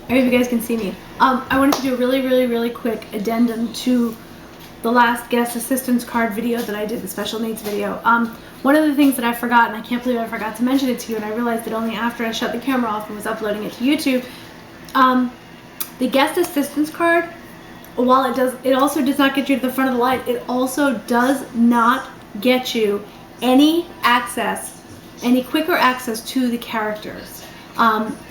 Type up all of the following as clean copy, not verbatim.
I hope you guys can see me. I wanted to do a really quick addendum to the last guest assistance card video that I did, the special needs video. One of the things that I forgot, and I can't believe I forgot to mention it to you, and I realized it only after I shut the camera off and was uploading it to YouTube. The guest assistance card, while it also does not get you to the front of the line, it also does not get you any quicker access to the characters.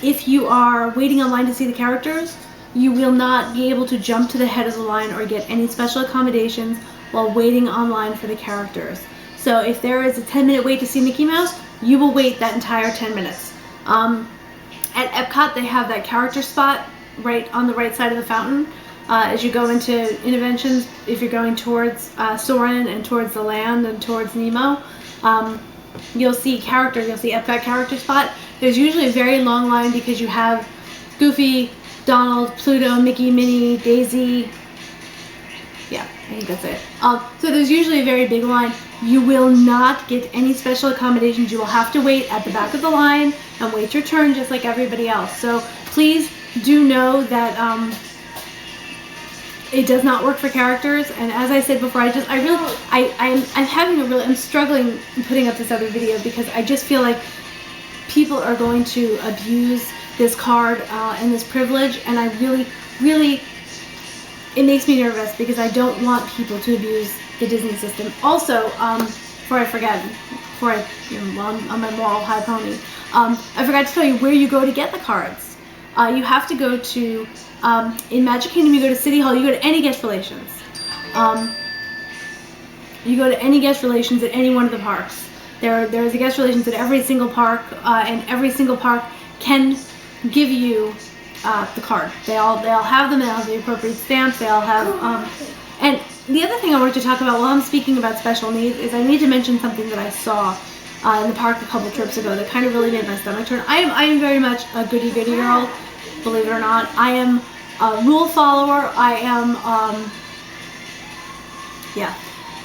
If you are waiting online to see the characters, you will not be able to jump to the head of the line or get any special accommodations while waiting online for the characters. So if there is a 10-minute wait to see Mickey Mouse, you will wait that entire 10 minutes. At Epcot, they have that character spot right on the right side of the fountain. As you go into interventions, if you're going towards Soarin' and towards the land and towards Nemo, you'll see Epcot character spot. There's usually a very long line because you have Goofy, Donald, Pluto, Mickey, Minnie, Daisy. Yeah, I think that's it. So there's usually a very big line. You will not get any special accommodations. You will have to wait at the back of the line and wait your turn just like everybody else. So please do know that it does not work for characters. And as I said before, I'm struggling putting up this other video because I just feel like people are going to abuse this card and this privilege, and I really, it makes me nervous because I don't want people to abuse the Disney system. Also, before I forget, I'm on my moral high pony, I forgot to tell you where you go to get the cards. You have to go to, in Magic Kingdom, you go to City Hall, you go to any guest relations. You go to any guest relations at any one of the parks. There's a guest relations at every single park, and every single park can give you the card. They all have them. They all have the appropriate stamps. They all have. And the other thing I wanted to talk about while I'm speaking about special needs is I need to mention something that I saw in the park a couple trips ago that kind of really made my stomach turn. I am very much a goody girl, believe it or not. I am a rule follower. I am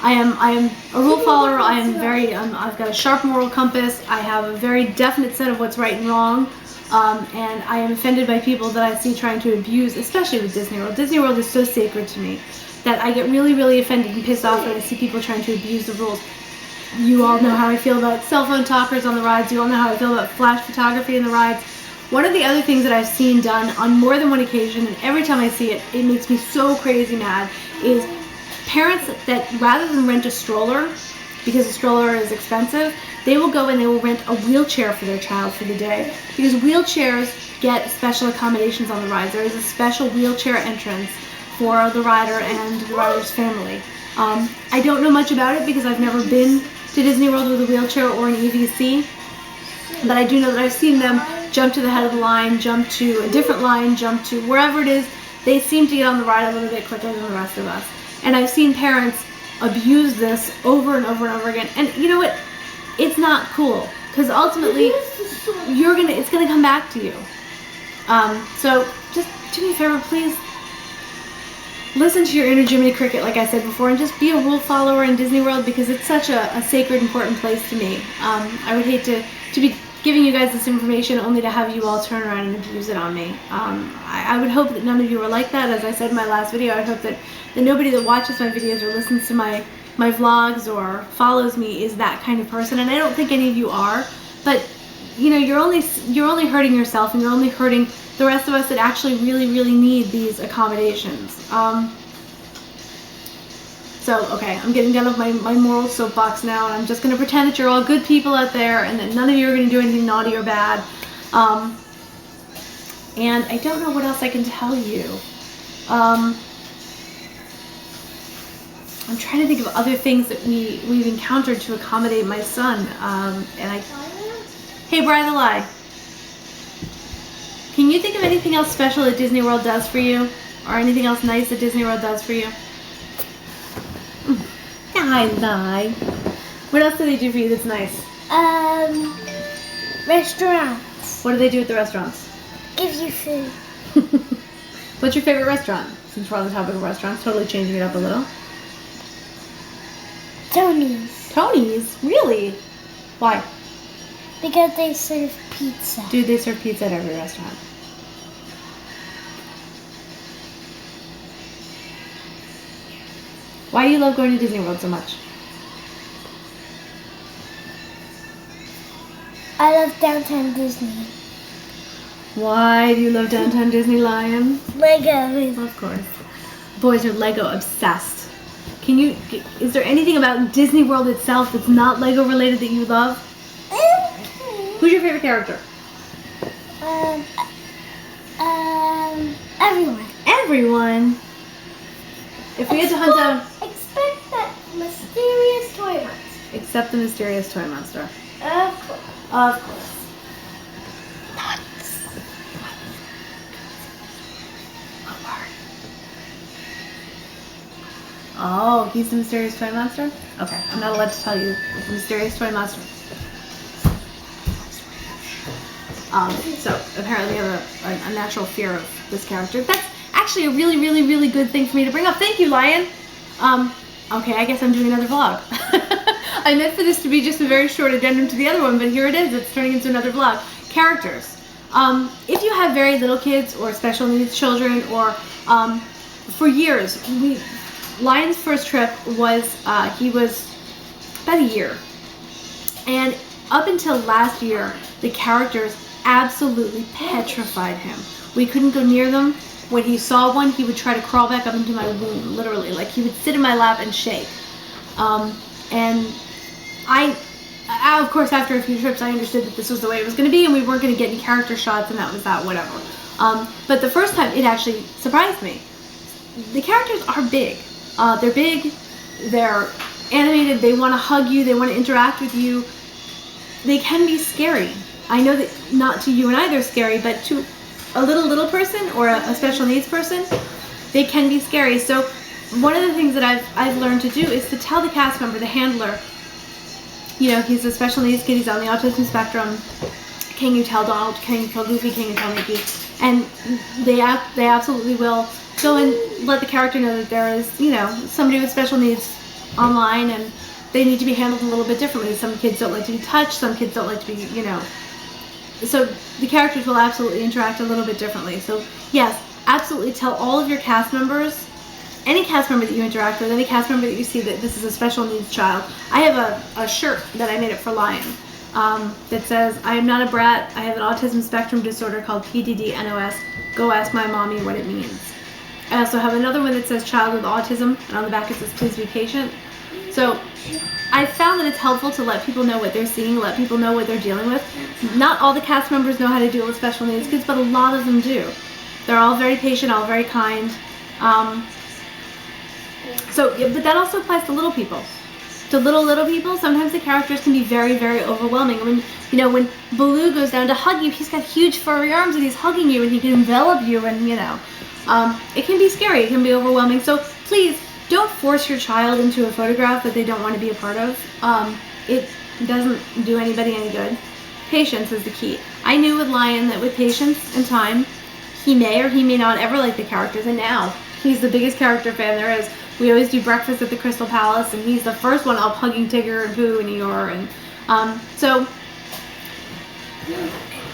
a rule follower. I am very. I've got a sharp moral compass. I have a very definite set of what's right and wrong. And I am offended by people that I see trying to abuse, especially with Disney World. Disney World is so sacred to me that I get really offended and pissed off when I see people trying to abuse the rules. You all know how I feel about cell phone talkers on the rides. You all know how I feel about flash photography in the rides. One of the other things that I've seen done on more than one occasion, and every time I see it, it makes me so crazy mad, is parents that rather than rent a stroller, because a stroller is expensive, they will go and they will rent a wheelchair for their child for the day, because wheelchairs get special accommodations on the rides. There is a special wheelchair entrance for the rider and the rider's family. I don't know much about it because I've never been to Disney World with a wheelchair or an EVC, but I do know that I've seen them jump to the head of the line, jump to a different line, jump to wherever it is. They seem to get on the ride a little bit quicker than the rest of us. And I've seen parents abuse this over and over again. And you know what? It's not cool, because ultimately it's gonna come back to you. So just do me a favor, please listen to your inner Jiminy Cricket, like I said before, and just be a rule follower in Disney World, because it's such a sacred, important place to me. I would hate to be giving you guys this information only to have you all turn around and abuse it on me. I would hope that none of you are like that. As I said in my last video, I hope that nobody that watches my videos or listens to my vlogs or follows me is that kind of person, and I don't think any of you are. But you know, you're only hurting yourself, and you're only hurting the rest of us that actually really need these accommodations. So okay, I'm getting done with my moral soapbox now, and I'm just going to pretend that you're all good people out there and that none of you are going to do anything naughty or bad. And I don't know what else I can tell you. I'm trying to think of other things that we've encountered to accommodate my son. Hey, Bridal, can you think of anything else special that Disney World does for you? Or anything else nice that Disney World does for you? Lie. What else do they do for you that's nice? Restaurants. What do they do at the restaurants? Give you food. What's your favorite restaurant? Since we're on the topic of restaurants, totally changing it up a little. Tony's. Tony's? Really? Why? Because they serve pizza. Dude, they serve pizza at every restaurant. Why do you love going to Disney World so much? I love downtown Disney. Why do you love downtown Disney, Lion? Legos. Of course. Boys are Lego obsessed. Is there anything about Disney World itself that's not Lego related that you love? Who's your favorite character? Everyone. Everyone. If we had to hunt down... Expect that mysterious toy monster. Except the mysterious toy monster. Of course. Of course. Oh, he's the mysterious toy monster? Okay, I'm not allowed to tell you the mysterious toy monster. So apparently we have a natural fear of this character. That's actually a really, really, really good thing for me to bring up. Thank you, Lion. Okay, I guess I'm doing another vlog. I meant for this to be just a very short addendum to the other one, but here it is. It's turning into another vlog. Characters. If you have very little kids or special needs children, or for years, Lion's first trip was, he was about a year. And up until last year, the characters absolutely petrified him. We couldn't go near them. When he saw one, he would try to crawl back up into my womb, literally. Like, he would sit in my lap and shake. And of course, after a few trips, I understood that this was the way it was going to be, and we weren't going to get any character shots, and that was that, whatever. But the first time, it actually surprised me. The characters are big. They're big, they're animated, they want to hug you, they want to interact with you. They can be scary. I know that not to you and I they're scary, but to a little person or a special needs person, they can be scary. So one of the things that I've learned to do is to tell the cast member, the handler, you know, he's a special needs kid, he's on the autism spectrum. Can you tell Donald? Can you tell Goofy? Can you tell Mickey? And they absolutely will go and let the character know that there is, you know, somebody with special needs online, and they need to be handled a little bit differently. Some kids don't like to be touched, some kids don't like to be, you know. So the characters will absolutely interact a little bit differently. So yes, absolutely tell all of your cast members, any cast member that you interact with, any cast member that you see that this is a special needs child. I have a shirt that I made up for Lion that says, I am not a brat, I have an autism spectrum disorder called PDD-NOS, go ask my mommy what it means. I also have another one that says child with autism, and on the back it says please be patient. So I found that it's helpful to let people know what they're seeing, let people know what they're dealing with. Not all the cast members know how to deal with special needs kids, but a lot of them do. They're all very patient, all very kind. But that also applies to little people. To little people, sometimes the characters can be very, very overwhelming. When Baloo goes down to hug you, he's got huge furry arms and he's hugging you and he can envelop you, and it can be scary, it can be overwhelming. So please don't force your child into a photograph that they don't want to be a part of. It doesn't do anybody any good. Patience is the key. I knew with Lion that with patience and time, he may or he may not ever like the characters, and now he's the biggest character fan there is. We always do breakfast at the Crystal Palace, and he's the first one up hugging Tigger and Pooh and Eeyore.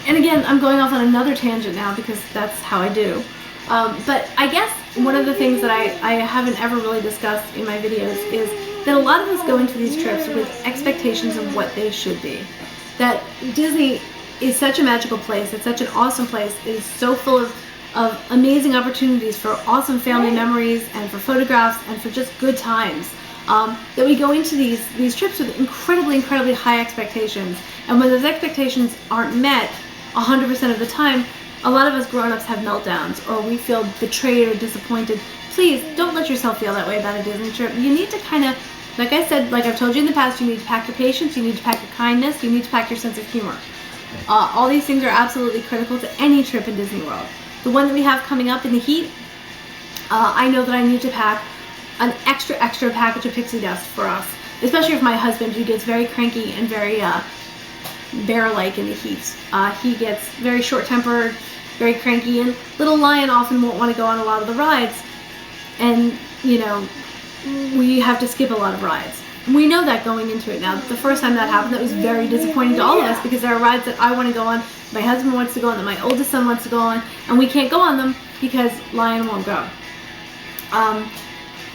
And again, I'm going off on another tangent now because that's how I do. But I guess one of the things that I haven't ever really discussed in my videos is that a lot of us go into these trips with expectations of what they should be. That Disney is such a magical place, it's such an awesome place, it is so full of amazing opportunities for awesome family memories and for photographs and for just good times, that we go into these trips with incredibly high expectations. And when those expectations aren't met 100% of the time, a lot of us grown-ups have meltdowns, or we feel betrayed or disappointed. Please don't let yourself feel that way about a Disney trip. You need to kind of, like I said, like I've told you in the past, you need to pack your patience, you need to pack your kindness, you need to pack your sense of humor. All these things are absolutely critical to any trip in Disney World. The one that we have coming up in the heat, I know that I need to pack an extra package of pixie dust for us, especially for my husband, who gets very cranky and very bear-like in the heat. He gets very short-tempered, very cranky, and little Lion often won't want to go on a lot of the rides, and we have to skip a lot of rides. We know that going into it now. The first time that happened, that was very disappointing to all of us, because there are rides that I want to go on, my husband wants to go on, that my oldest son wants to go on, and we can't go on them because Lion won't go.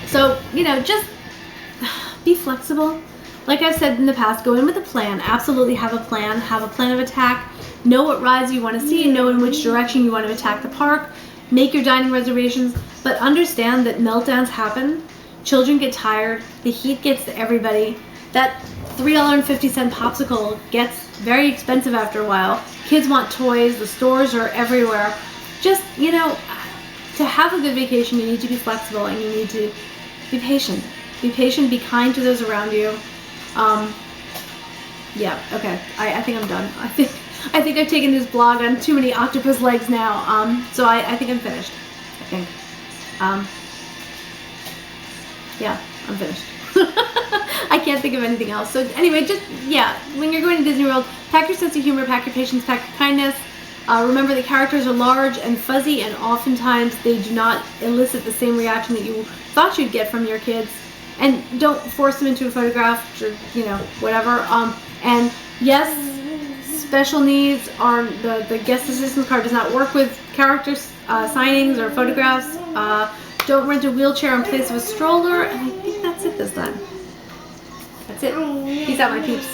So, just be flexible. Like I've said in the past, go in with a plan. Absolutely have a plan. Have a plan of attack. Know what rides you want to see and know in which direction you want to attack the park. Make your dining reservations, but understand that meltdowns happen. Children get tired. The heat gets to everybody. That $3.50 popsicle gets very expensive after a while. Kids want toys. The stores are everywhere. Just, to have a good vacation, you need to be flexible and you need to be patient. Be patient. Be kind to those around you. Yeah. Okay. I think I'm done. I think I've taken this blog on too many octopus legs now. So I think I'm finished. I think. Yeah, I'm finished. I can't think of anything else. So anyway, when you're going to Disney World, pack your sense of humor, pack your patience, pack your kindness. Remember, the characters are large and fuzzy, and oftentimes they do not elicit the same reaction that you thought you'd get from your kids. And don't force them into a photograph or, whatever. And yes, special needs are the guest assistance card does not work with character signings or photographs. Don't rent a wheelchair in place of a stroller. And I think that's it this time. That's it. Peace out, my peeps.